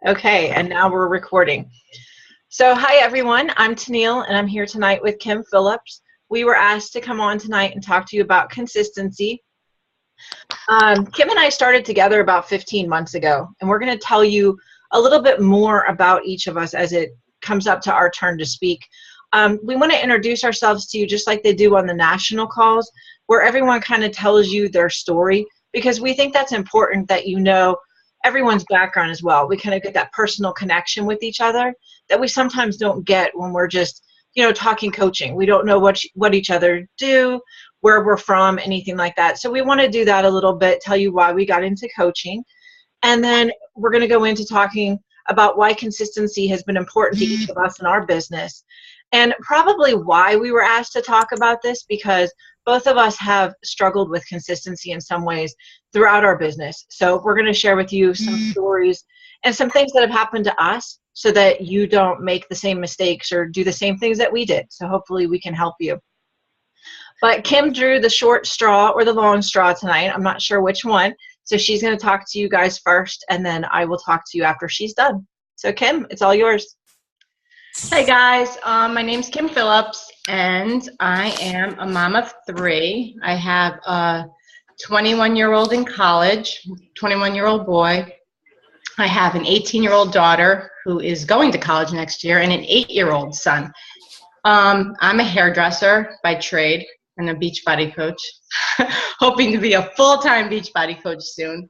Okay, and now we're recording. So, hi everyone, I'm Teneal, and I'm here tonight with Kim Phillips. We were asked to come on tonight and talk to you about consistency. Kim and I started together about 15 months ago, and we're going to tell you a little bit more about each of us as it comes up to our turn to speak. We want to introduce ourselves to you just like they do on the national calls, where everyone kind of tells you their story, because we think that's important that you know everyone's background as well. We kind of get that personal connection with each other that we sometimes don't get when we're just, talking coaching. We don't know what each other do, where we're from, anything like that. So we want to do that a little bit, tell you why we got into coaching. And then we're going to go into talking about why consistency has been important to each of us in our business. And probably why we were asked to talk about this, because both of us have struggled with consistency in some ways throughout our business. So we're going to share with you some stories and some things that have happened to us so that you don't make the same mistakes or do the same things that we did. So hopefully we can help you. But Kim drew the short straw or the long straw tonight. I'm not sure which one. So she's going to talk to you guys first, and then I will talk to you after she's done. So Kim, it's all yours. Hey guys, my name's Kim Phillips, and I am a mom of three. I have a 21-year-old in college, 21-year-old boy. I have an 18-year-old daughter who is going to college next year, and an 8-year-old son. I'm a hairdresser by trade and a Beachbody coach, hoping to be a full-time Beachbody coach soon.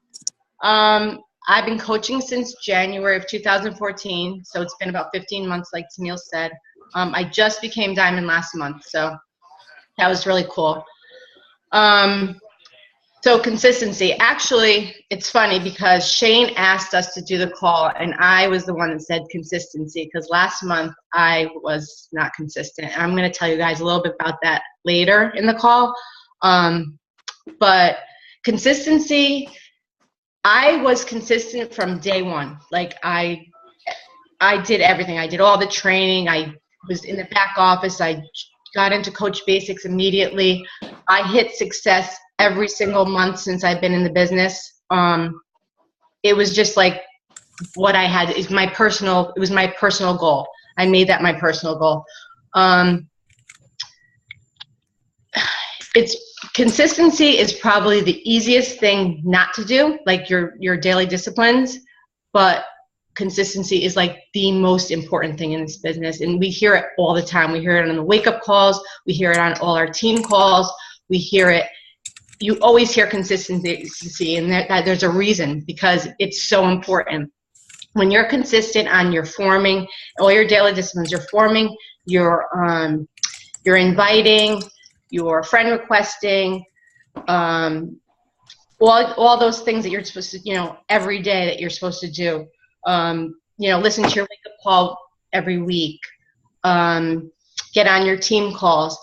I've been coaching since January of 2014, so it's been about 15 months, like Teneal said. I just became Diamond last month, so that was really cool. So consistency. Actually, it's funny because Shane asked us to do the call, and I was the one that said consistency, because last month I was not consistent. And I'm going to tell you guys a little bit about that later in the call. But consistency, I was consistent from day one. Like I did everything. I did all the training. I was in the back office. I got into Coach Basics immediately. I hit success every single month since I've been in the business. It was just like what I had. It was my personal goal. I made that my personal goal. Consistency is probably the easiest thing not to do, like your daily disciplines, but consistency is like the most important thing in this business. And we hear it all the time. We hear it on the wake-up calls. We hear it on all our team calls. We hear it. You always hear consistency, and there's a reason, because it's so important. When you're consistent on your forming all your daily disciplines, you're forming, you're inviting, your friend requesting, all those things that you're supposed to, every day that you're supposed to do. Listen to your wake-up call every week. Get on your team calls.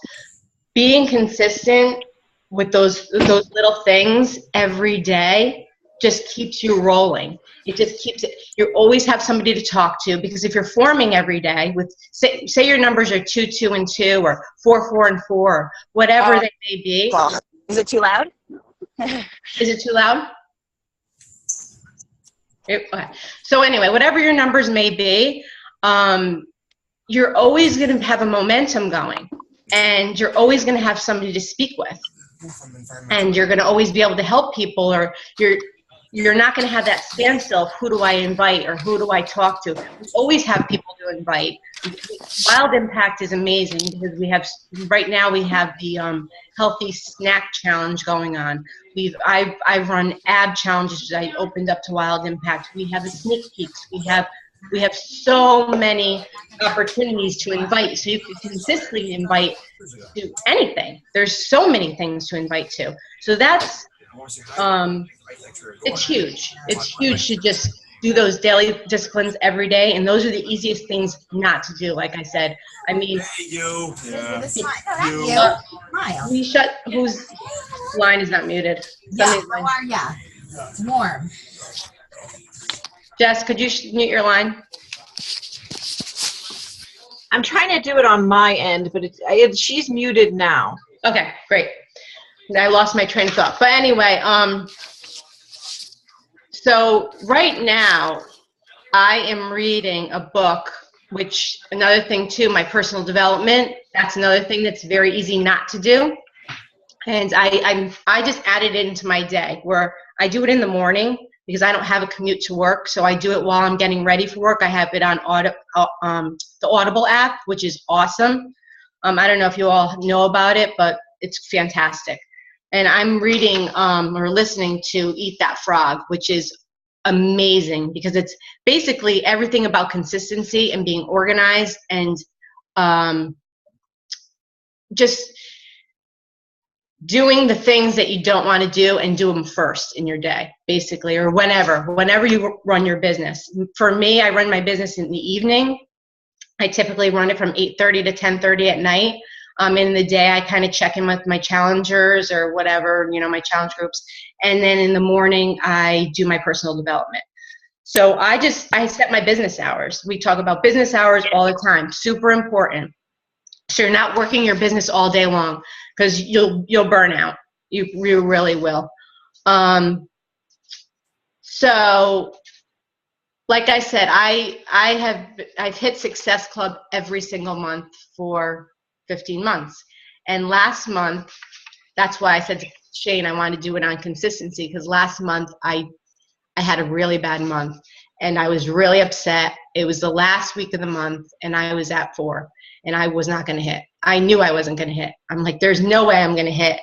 Being consistent with those little things every day just keeps you rolling. It just keeps it. You always have somebody to talk to, because if you're forming every day with, say your numbers are 2, 2, and 2, or 4, 4, and 4, whatever they may be. Is it too loud? Is it too loud? Okay. So anyway, whatever your numbers may be, you're always going to have a momentum going, and you're always going to have somebody to speak with, and you're going to always be able to help people, or you're not going to have that standstill of who do I invite or who do I talk to. We always have people to invite. Wild Impact is amazing, because right now we have the healthy snack challenge going on. I've run ab challenges that I opened up to Wild Impact. We have the sneak peeks. We have so many opportunities to invite, so you can consistently invite to anything. There's so many things to invite to. So that's it's huge. It's huge to just do those daily disciplines every day, and those are the easiest things not to do. Like I said, I mean, whose line is not muted? Yeah, it's warm. Jess, could you mute your line? I'm trying to do it on my end, but she's muted now. Okay, great. I lost my train of thought. But anyway, so right now, I am reading a book, which another thing too, my personal development, that's another thing that's very easy not to do. And I just added it into my day where I do it in the morning because I don't have a commute to work. So I do it while I'm getting ready for work. I have it on the Audible app, which is awesome. I don't know if you all know about it, but it's fantastic. And I'm reading or listening to Eat That Frog, which is amazing because it's basically everything about consistency and being organized and just doing the things that you don't want to do and do them first in your day, basically, or whenever you run your business. For me, I run my business in the evening. I typically run it from 8:30 to 10:30 at night. In the day, I kind of check in with my challengers or whatever, my challenge groups. And then in the morning, I do my personal development. So I set my business hours. We talk about business hours all the time, super important. So you're not working your business all day long because you'll burn out. You really will. So like I said, I've hit Success Club every single month for 15 months. And last month, that's why I said to Shane I wanted to do it on consistency, because last month I had a really bad month and I was really upset. It was the last week of the month and I was at 4 and I was not going to hit. I knew I wasn't going to hit. I'm like, there's no way I'm going to hit.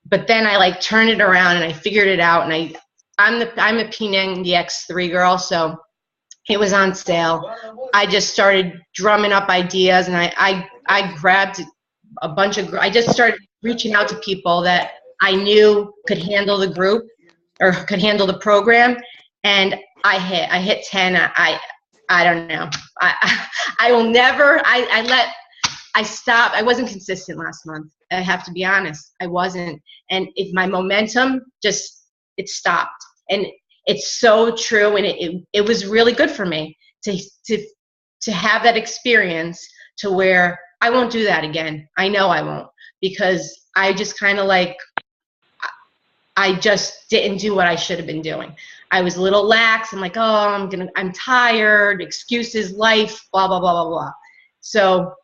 But then I turned it around and I figured it out, and I'm a P90X3 girl, so it was on sale. I just started drumming up ideas, and I grabbed a bunch of, I just started reaching out to people that I knew could handle the group or could handle the program, and I hit 10. I don't know. I will never, I stopped. I wasn't consistent last month. I have to be honest. I wasn't. And my momentum it stopped. And it's so true. And it was really good for me to have that experience to where I won't do that again. I know I won't, because I just kind of I just didn't do what I should have been doing. I was a little lax. I'm like, oh, I'm tired, excuses, life, blah, blah, blah, blah, blah. So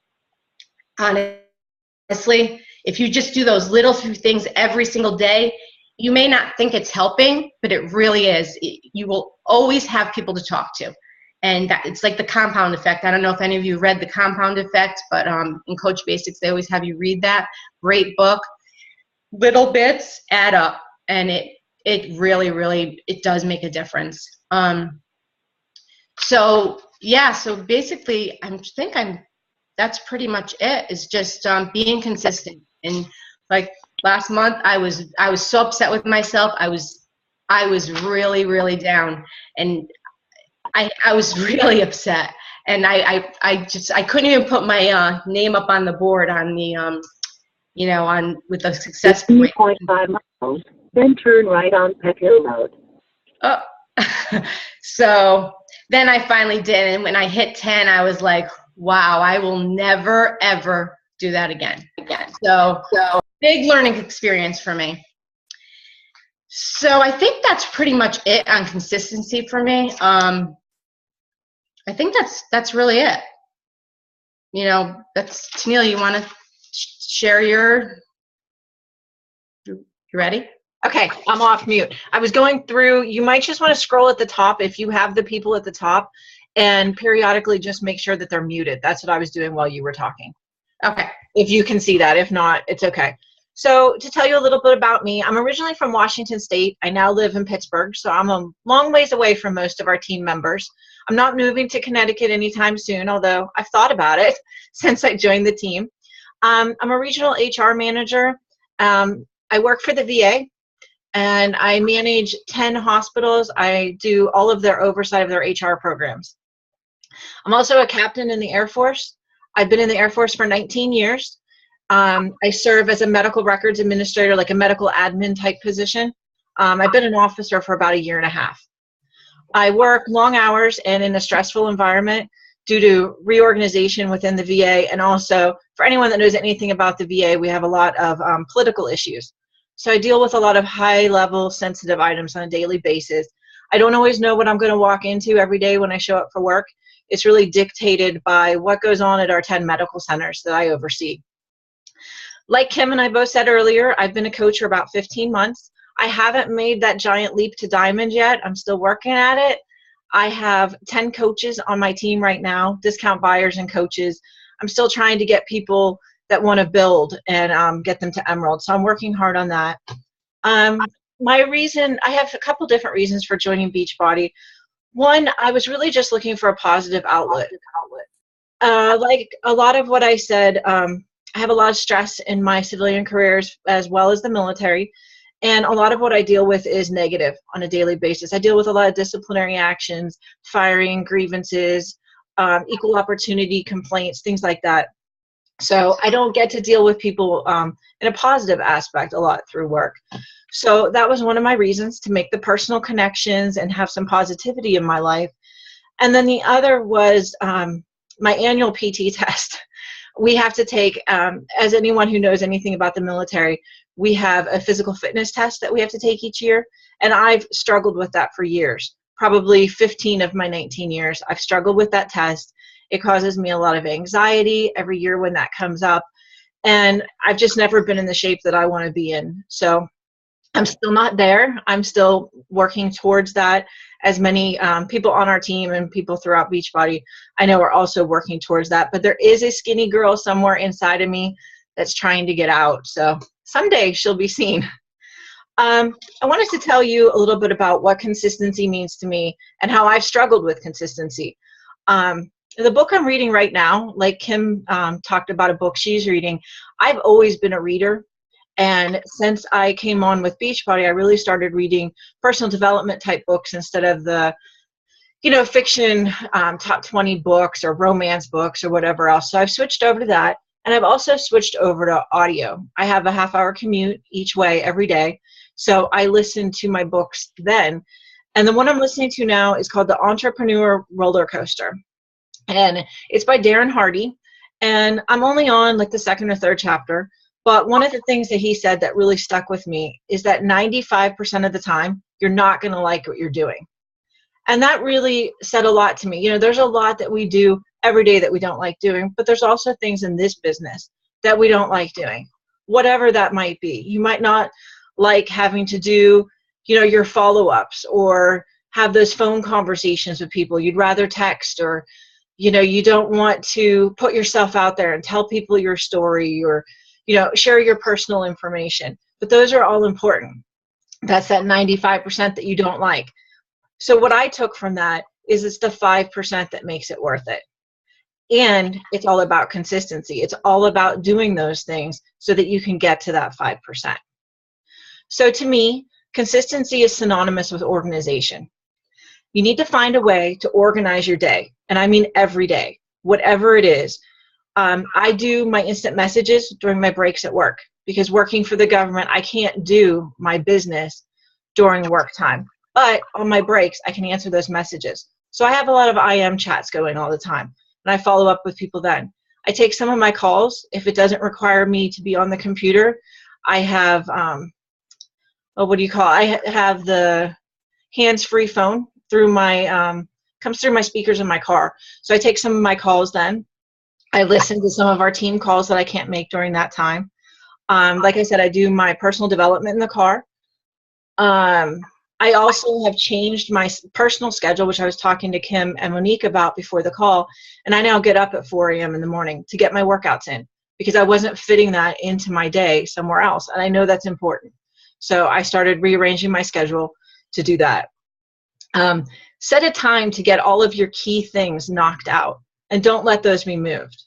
honestly, if you just do those little few things every single day, you may not think it's helping, but it really is. You will always have people to talk to. And it's like the compound effect. I don't know if any of you read The Compound Effect, but in Coach Basics, they always have you read that. Great book. Little bits add up, and it really, really, it does make a difference. So basically, that's pretty much it. Is just being consistent. And like last month, I was so upset with myself. I was really, really down, and I was really upset. And I couldn't even put my name up on the board on the with the success point. 3.5 miles, then turn right on Pet Hill Road. Oh, so then I finally did, and when I hit 10, I was like, wow, I will never, ever do that again. So big learning experience for me. So I think that's pretty much it on consistency for me. I think that's really it. That's Teneal. You want to share you ready? Okay, I'm off mute. I was going through, you might just want to scroll at the top if you have the people at the top, and periodically just make sure that they're muted. That's what I was doing while you were talking. Okay. If you can see that. If not, it's okay. So to tell you a little bit about me, I'm originally from Washington State. I now live in Pittsburgh, so I'm a long ways away from most of our team members. I'm not moving to Connecticut anytime soon, although I've thought about it since I joined the team. I'm a regional HR manager. I work for the VA, and I manage 10 hospitals. I do all of their oversight of their HR programs. I'm also a captain in the Air Force. I've been in the Air Force for 19 years. I serve as a medical records administrator, like a medical admin type position. I've been an officer for about 1.5 years. I work long hours and in a stressful environment due to reorganization within the VA, and also for anyone that knows anything about the VA, we have a lot of political issues. So I deal with a lot of high-level sensitive items on a daily basis. I don't always know what I'm going to walk into every day when I show up for work. It's really dictated by what goes on at our 10 medical centers that I oversee. Like Kim and I both said earlier, I've been a coach for about 15 months. I haven't made that giant leap to diamond yet. I'm still working at it. I have 10 coaches on my team right now, discount buyers and coaches. I'm still trying to get people that want to build and get them to Emerald. So I'm working hard on that. My reason, I have a couple different reasons for joining Beachbody. One, I was really just looking for a positive outlet. Like a lot of what I said, I have a lot of stress in my civilian careers as well as the military. And a lot of what I deal with is negative on a daily basis. I deal with a lot of disciplinary actions, firing, grievances, equal opportunity complaints, things like that. So I don't get to deal with people in a positive aspect a lot through work. So that was one of my reasons, to make the personal connections and have some positivity in my life. And then the other was my annual PT test. We have to take, as anyone who knows anything about the military, we have a physical fitness test that we have to take each year. And I've struggled with that for years, probably 15 of my 19 years. I've struggled with that test. It causes me a lot of anxiety every year when that comes up. And I've just never been in the shape that I want to be in. So I'm still not there. I'm still working towards that. As many people on our team and people throughout Beachbody, I know are also working towards that. But there is a skinny girl somewhere inside of me that's trying to get out. So someday she'll be seen. I wanted to tell you a little bit about what consistency means to me and how I've struggled with consistency. The book I'm reading right now, like Kim talked about a book she's reading, I've always been a reader. And since I came on with Beachbody, I really started reading personal development type books instead of the, fiction top 20 books or romance books or whatever else. So I've switched over to that. And I've also switched over to audio. I have a half-hour commute each way every day. So I listen to my books then. And the one I'm listening to now is called The Entrepreneur Roller Coaster. And it's by Darren Hardy. And I'm only on like the second or third chapter. But one of the things that he said that really stuck with me is that 95% of the time, you're not going to like what you're doing. And that really said a lot to me. There's a lot that we do every day that we don't like doing, but there's also things in this business that we don't like doing, whatever that might be. You might not like having to do, your follow-ups or have those phone conversations with people. You'd rather text, or, you don't want to put yourself out there and tell people your story, or share your personal information. But those are all important. That's that 95% that you don't like. So what I took from that is it's the 5% that makes it worth it. And it's all about consistency. It's all about doing those things so that you can get to that 5%. So to me, consistency is synonymous with organization. You need to find a way to organize your day. And I mean every day, whatever it is. I do my instant messages during my breaks at work, because working for the government, I can't do my business during work time. But on my breaks, I can answer those messages. So I have a lot of IM chats going all the time, and I follow up with people then. I take some of my calls. If it doesn't require me to be on the computer, I have, I have the hands-free phone through my, comes through my speakers in my car. So I take some of my calls then. I listen to some of our team calls that I can't make during that time. Like I said, I do my personal development in the car. I also have changed my personal schedule, which I was talking to Kim and Monique about before the call, and I now get up at 4 a.m. in the morning to get my workouts in, because I wasn't fitting that into my day somewhere else, and I know that's important. So I started rearranging my schedule to do that. Set a time to get all of your key things knocked out, and don't let those be moved.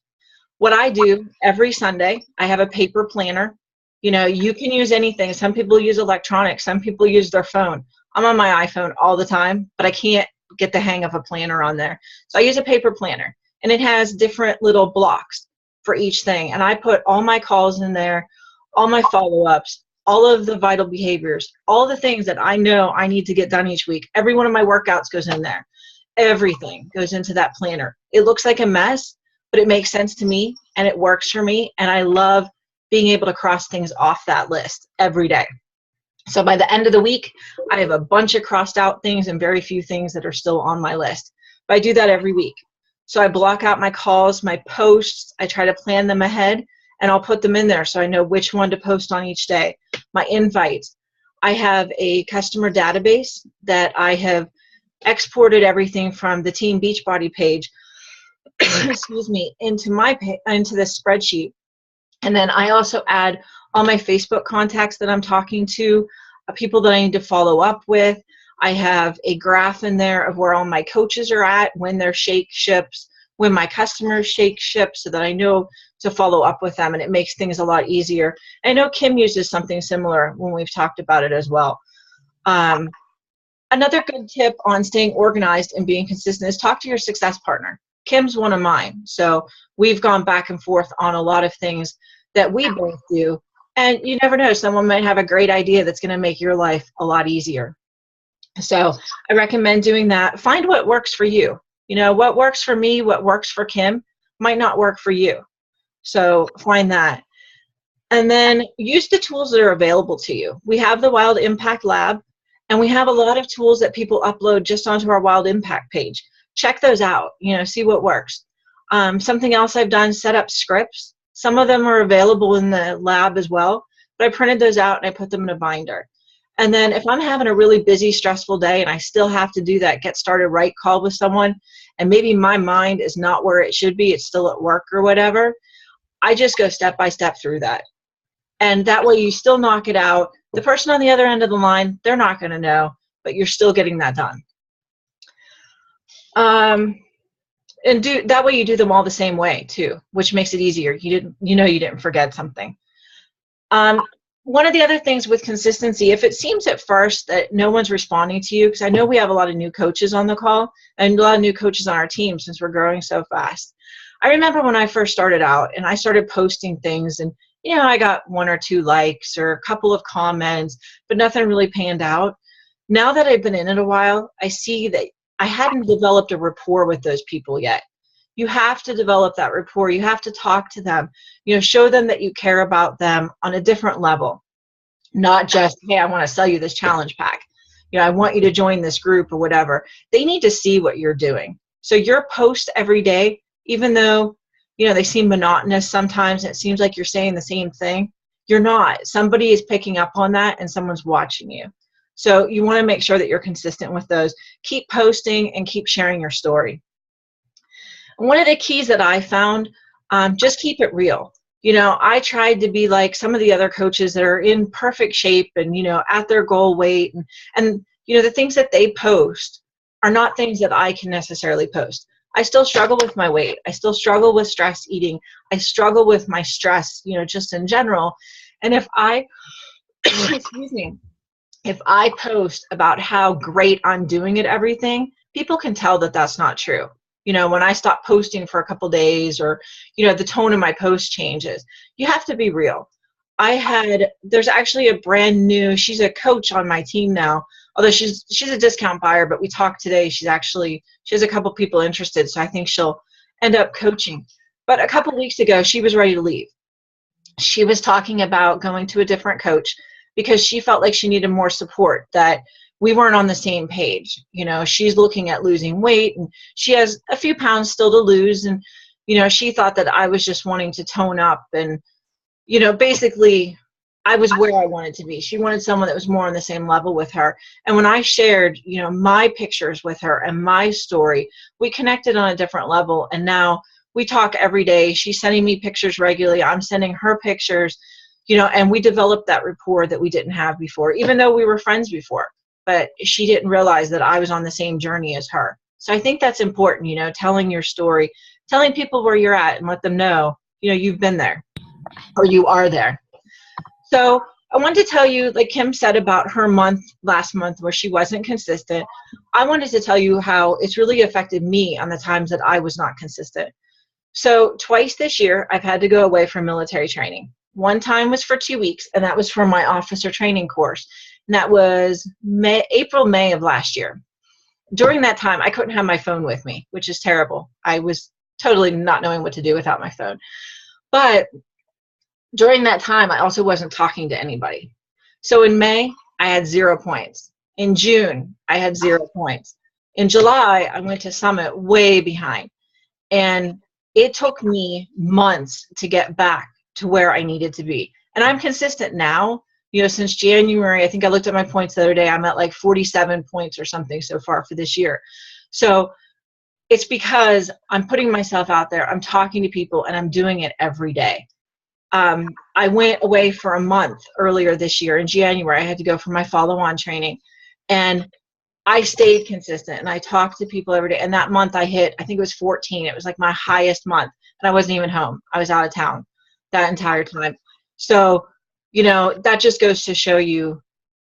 What I do every Sunday, I have a paper planner. You can use anything. Some people use electronics. Some people use their phone. I'm on my iPhone all the time, but I can't get the hang of a planner on there. So I use a paper planner, and it has different little blocks for each thing. And I put all my calls in there, all my follow-ups, all of the vital behaviors, all the things that I know I need to get done each week. Every one of my workouts goes in there. Everything goes into that planner. It looks like a mess, but it makes sense to me, and it works for me, and I love being able to cross things off that list every day. So by the end of the week, I have a bunch of crossed out things and very few things that are still on my list. But I do that every week. So I block out my calls, my posts, I try to plan them ahead, and I'll put them in there so I know which one to post on each day. My invites. I have a customer database that I have exported everything from the Team Beachbody page excuse me, into this spreadsheet. And then I also add all my Facebook contacts that I'm talking to, people that I need to follow up with. I have a graph in there of where all my coaches are at, when their shake ships, when my customers shake ships, so that I know to follow up with them, and it makes things a lot easier. I know Kim uses something similar when we've talked about it as well. Another good tip on staying organized and being consistent is talk to your success partner. Kim's one of mine, so we've gone back and forth on a lot of things that we both do, and you never know, someone might have a great idea that's going to make your life a lot easier. So I recommend doing that. Find what works for you. You know, what works for me, what works for Kim might not work for you. So find that. And then use the tools that are available to you. We have the Wild Impact Lab, and we have a lot of tools that people upload just onto our Wild Impact page. Check those out, you know, see what works. Something else I've done, set up scripts. Some of them are available in the lab as well, but I printed those out and I put them in a binder. And then if I'm having a really busy, stressful day and I still have to do that get started right call with someone, and maybe my mind is not where it should be, it's still at work or whatever, I just go step by step through that. And that way you still knock it out. The person on the other end of the line, they're not going to know, but you're still getting that done. And that way you do them all the same way too, which makes it easier. You didn't forget something. One of the other things with consistency, if it seems at first that no one's responding to you, because I know we have a lot of new coaches on the call and a lot of new coaches on our team since we're growing so fast. I remember when I first started out and I started posting things, and you know, I got 1 or 2 likes or a couple of comments, but nothing really panned out. Now that I've been in it a while, I see that I hadn't developed a rapport with those people yet. You have to develop that rapport. You have to talk to them, you know, show them that you care about them on a different level, not just, hey, I want to sell you this challenge pack. You know, I want you to join this group or whatever. They need to see what you're doing. So your posts every day, even though, you know, they seem monotonous sometimes, and it seems like you're saying the same thing, you're not. Somebody is picking up on that and someone's watching you. So you want to make sure that you're consistent with those. Keep posting and keep sharing your story. One of the keys that I found, just keep it real. You know, I tried to be like some of the other coaches that are in perfect shape and, you know, at their goal weight. And you know, the things that they post are not things that I can necessarily post. I still struggle with my weight. I still struggle with stress eating. I struggle with my stress, you know, just in general. And if I, excuse me, if I post about how great I'm doing at everything, people can tell that that's not true. You know, when I stop posting for a couple days, or, you know, the tone of my post changes, you have to be real. There's actually a brand new, she's a coach on my team now, although she's a discount buyer, but we talked today, she has a couple people interested, so I think she'll end up coaching. But a couple weeks ago, she was ready to leave. She was talking about going to a different coach because she felt like she needed more support, that we weren't on the same page. You know, she's looking at losing weight and she has a few pounds still to lose. And, you know, she thought that I was just wanting to tone up, and, you know, basically I was where I wanted to be. She wanted someone that was more on the same level with her. And when I shared, you know, my pictures with her and my story, we connected on a different level. And now we talk every day. She's sending me pictures regularly. I'm sending her pictures, you know, and we developed that rapport that we didn't have before, even though we were friends before. But she didn't realize that I was on the same journey as her. So I think that's important, you know, telling your story, telling people where you're at and let them know, you know, you've been there or you are there. So I wanted to tell you, like Kim said about her last month where she wasn't consistent, I wanted to tell you how it's really affected me on the times that I was not consistent. So twice this year, I've had to go away from military training. One time was for 2 weeks, and that was for my officer training course. And that was April, May of last year. During that time, I couldn't have my phone with me, which is terrible. I was totally not knowing what to do without my phone. But during that time, I also wasn't talking to anybody. So in May, I had 0 points. In June, I had 0 points. In July, I went to Summit way behind. And it took me months to get back to where I needed to be. And I'm consistent now. You know, since January, I think I looked at my points the other day, I'm at like 47 points or something so far for this year. So it's because I'm putting myself out there, I'm talking to people, and I'm doing it every day. I went away for a month earlier this year in January. I had to go for my follow-on training. And I stayed consistent, and I talked to people every day. And that month I hit, I think it was 14. It was like my highest month. And I wasn't even home. I was out of town that entire time. So, you know, that just goes to show you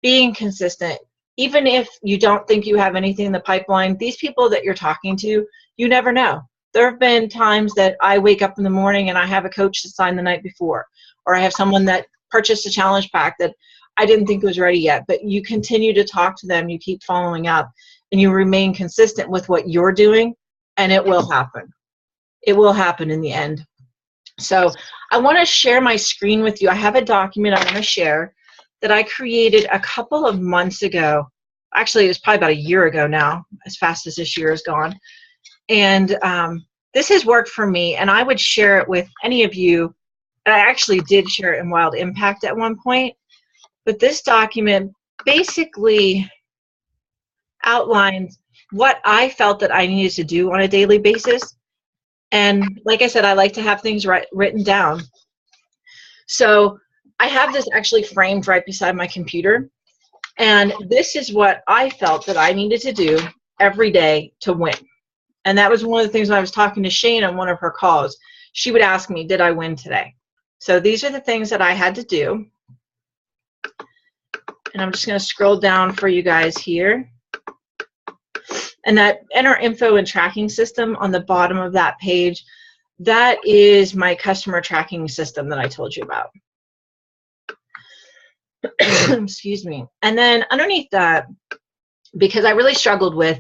being consistent. Even if you don't think you have anything in the pipeline, these people that you're talking to, you never know. There have been times that I wake up in the morning and I have a coach to sign the night before, or I have someone that purchased a challenge pack that I didn't think was ready yet, but you continue to talk to them, you keep following up, and you remain consistent with what you're doing, and it will happen. It will happen in the end. So I want to share my screen with you. I have a document I want to share that I created a couple of months ago. Actually, it was probably about a year ago now, as fast as this year is gone. And this has worked for me, and I would share it with any of you. And I actually did share it in Wild Impact at one point. But this document basically outlines what I felt that I needed to do on a daily basis. And like I said, I like to have things written down. So I have this actually framed right beside my computer. And this is what I felt that I needed to do every day to win. And that was one of the things when I was talking to Shane on one of her calls. She would ask me, did I win today? So these are the things that I had to do. And I'm just going to scroll down for you guys here. And that enter info and tracking system on the bottom of that page, that is my customer tracking system that I told you about. Excuse me. And then underneath that, because I really struggled with,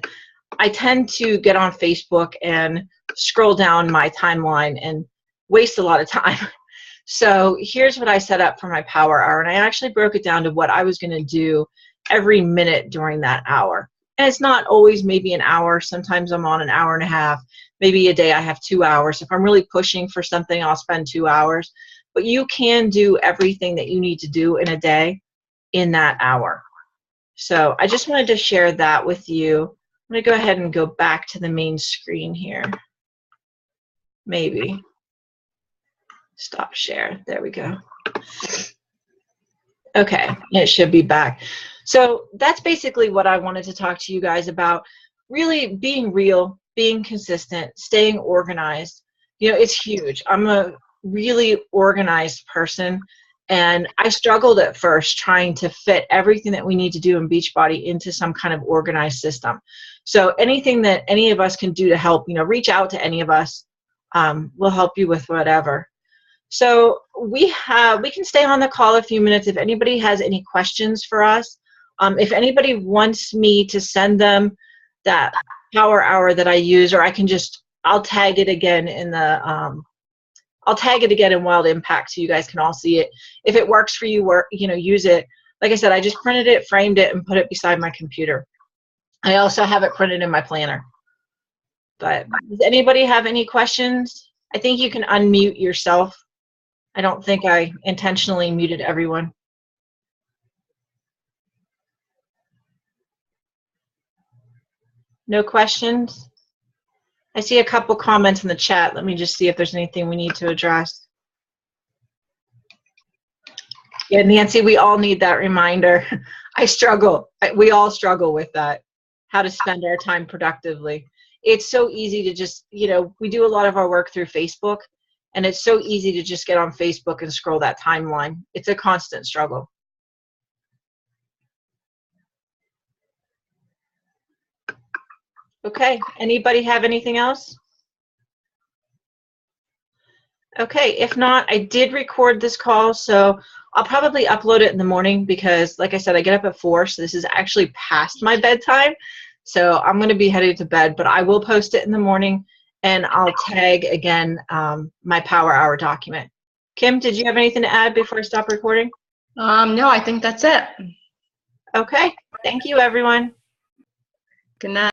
I tend to get on Facebook and scroll down my timeline and waste a lot of time. So here's what I set up for my power hour. And I actually broke it down to what I was going to do every minute during that hour. And it's not always maybe an hour. Sometimes I'm on an hour and a half. Maybe a day I have 2 hours. If I'm really pushing for something, I'll spend 2 hours. But you can do everything that you need to do in a day in that hour. So I just wanted to share that with you. I'm going to go ahead and go back to the main screen here. Maybe. Stop share. There we go. Okay, it should be back. So that's basically what I wanted to talk to you guys about. Really being real, being consistent, staying organized. You know, it's huge. I'm a really organized person, and I struggled at first trying to fit everything that we need to do in Beachbody into some kind of organized system. So anything that any of us can do to help, you know, reach out to any of us. We'll help you with whatever. So we can stay on the call a few minutes if anybody has any questions for us. If anybody wants me to send them that power hour that I use, or I'll tag it again in the I'll tag it again in Wild Impact so you guys can all see it. If it works for you, use it. Like I said, I just printed it, framed it, and put it beside my computer. I also have it printed in my planner. But does anybody have any questions? I think you can unmute yourself. I don't think I intentionally muted everyone. No questions? I see a couple comments in the chat. Let me just see if there's anything we need to address. Yeah, Nancy, we all need that reminder. I struggle. We all struggle with that, how to spend our time productively. It's so easy to just, we do a lot of our work through Facebook, and it's so easy to just get on Facebook and scroll that timeline. It's a constant struggle. Okay, anybody have anything else? Okay, if not, I did record this call, so I'll probably upload it in the morning because, like I said, I get up at 4, so this is actually past my bedtime. So I'm going to be headed to bed, but I will post it in the morning, and I'll tag again my power hour document. Kim, did you have anything to add before I stop recording? No, I think that's it. Okay. Thank you, everyone. Good night.